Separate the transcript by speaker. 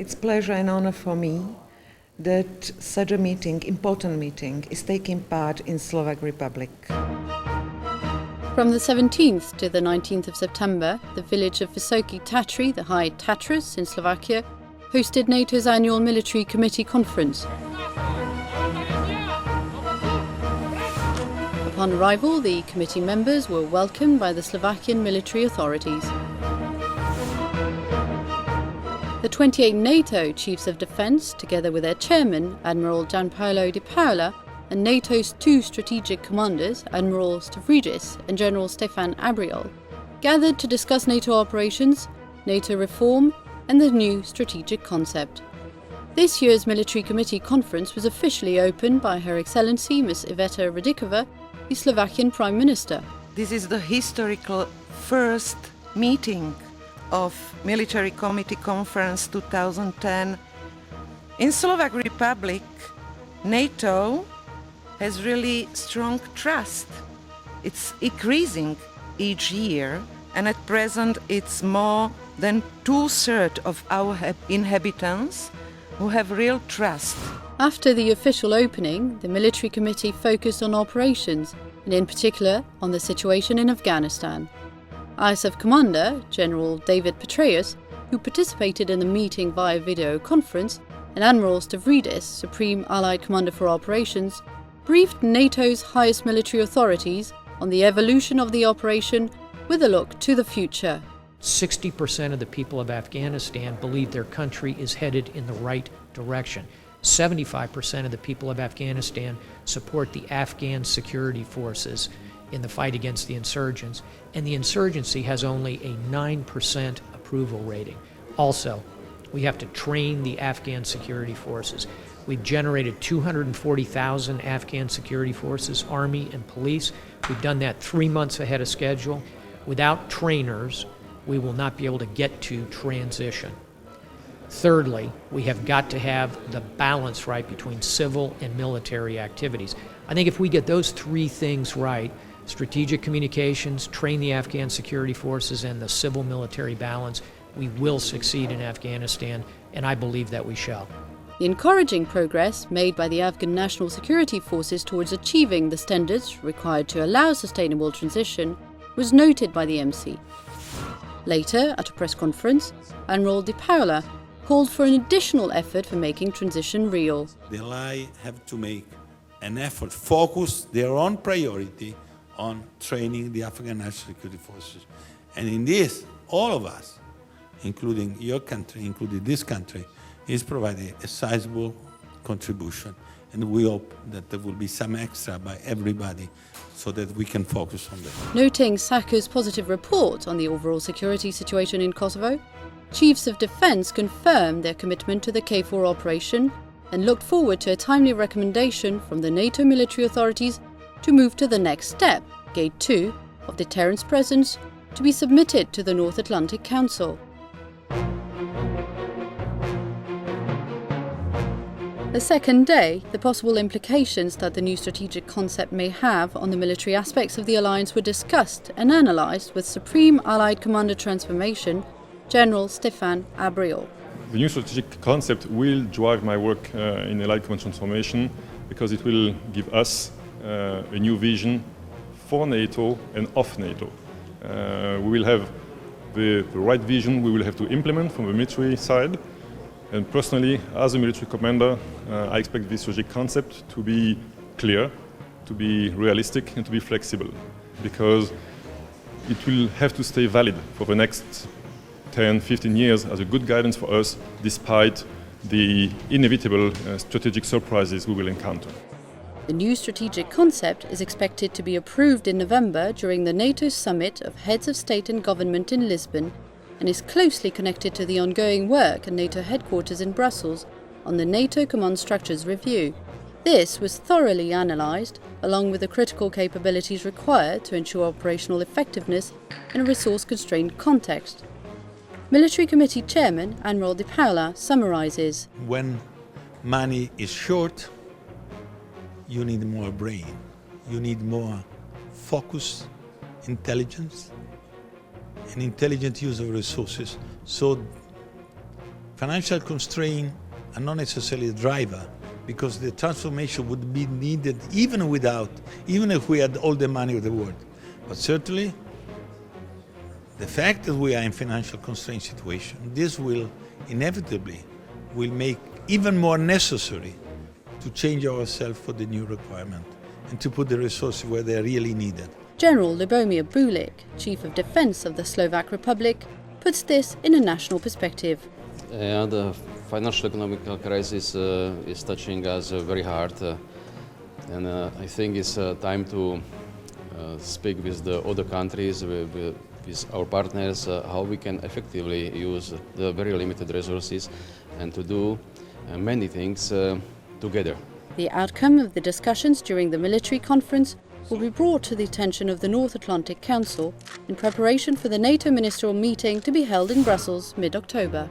Speaker 1: It's a pleasure and honor for me that such a meeting, important meeting, is taking part in Slovak Republic.
Speaker 2: From the 17th to the 19th of September, the village of Vysoké Tatry, the High Tatras in Slovakia, hosted NATO's annual military committee conference. Upon arrival, the committee members were welcomed by the Slovakian military authorities. The 28 NATO chiefs of defence, together with their chairman, Admiral Giampaolo Di Paola, and NATO's two strategic commanders, Admiral Stavridis and General Stefan Abrial, gathered to discuss NATO operations, NATO reform, and the new strategic concept. This year's military committee conference was officially opened by Her Excellency Ms. Iveta Radikova, the Slovakian Prime Minister.
Speaker 1: This is the historical first meeting of Military Committee Conference 2010. In Slovak Republic, NATO has really strong trust. It's increasing each year, and at present it's more than 2/3 of our inhabitants who have real trust.
Speaker 2: After the official opening, the military committee focused on operations, and in particular on the situation in Afghanistan. ISAF Commander, General David Petraeus, who participated in the meeting via video conference, and Admiral Stavridis, Supreme Allied Commander for Operations, briefed NATO's highest military authorities on the evolution of the operation with a look to the future.
Speaker 3: 60% of the people of Afghanistan believe their country is headed in the right direction. 75% of the people of Afghanistan support the Afghan security forces in the fight against the insurgents, and the insurgency has only a 9% approval rating. Also, we have to train the Afghan security forces. We've generated 240,000 Afghan security forces, army and police. We've done that 3 months ahead of schedule. Without trainers, we will not be able to get to transition. Thirdly, we have got to have the balance right between civil and military activities. I think if we get those three things right, strategic communications, train the Afghan security forces, and the civil-military balance, we will succeed in Afghanistan, and I believe that we shall.
Speaker 2: The encouraging progress made by the Afghan National Security Forces towards achieving the standards required to allow sustainable transition was noted by the MC. Later, at a press conference, Admiral Di Paola called for an additional effort for making transition real.
Speaker 4: The Allies have to make an effort, focus their own priority on training the Afghan National Security Forces. And in this, all of us, including your country, including this country, is providing a sizable contribution. And we hope that there will be some extra by everybody so that we can focus on that.
Speaker 2: Noting SACEUR's positive report on the overall security situation in Kosovo, Chiefs of Defence confirmed their commitment to the KFOR operation and looked forward to a timely recommendation from the NATO military authorities to move to the next step, Gate 2, of deterrence presence, to be submitted to the North Atlantic Council. The second day, the possible implications that the new strategic concept may have on the military aspects of the alliance were discussed and analysed with Supreme Allied Commander Transformation, General Stefan Abrial.
Speaker 5: The new strategic concept will drive my work in Allied Command Transformation because it will give us a new vision for NATO and of NATO. We will have the right vision we will have to implement from the military side. And personally, as a military commander, I expect this strategic concept to be clear, to be realistic, and to be flexible, because it will have to stay valid for the next 10, 15 years as a good guidance for us, despite the inevitable strategic surprises we will encounter.
Speaker 2: The new strategic concept is expected to be approved in November during the NATO Summit of Heads of State and Government in Lisbon, and is closely connected to the ongoing work at NATO headquarters in Brussels on the NATO Command Structures Review. This was thoroughly analysed, along with the critical capabilities required to ensure operational effectiveness in a resource-constrained context. Military Committee Chairman Admiral Di Paola summarises.
Speaker 4: When money is short, you need more brain. You need more focus, intelligence, and intelligent use of resources. So Financial constraints are not necessarily a driver, because the transformation would be needed even if we had all the money of the world. But certainly, the fact that we are in financial constraint situation, this will inevitably make even more necessary to change ourselves for the new requirement and to put the resources where they are really needed.
Speaker 2: General Ľubomír Bulík, Chief of Defence of the Slovak Republic, puts this in a national perspective.
Speaker 6: The financial economical crisis is touching us very hard, and I think it's time to speak with the other countries, with our partners, how we can effectively use the very limited resources and to do many things together.
Speaker 2: The outcome of the discussions during the military conference will be brought to the attention of the North Atlantic Council in preparation for the NATO ministerial meeting to be held in Brussels mid-October.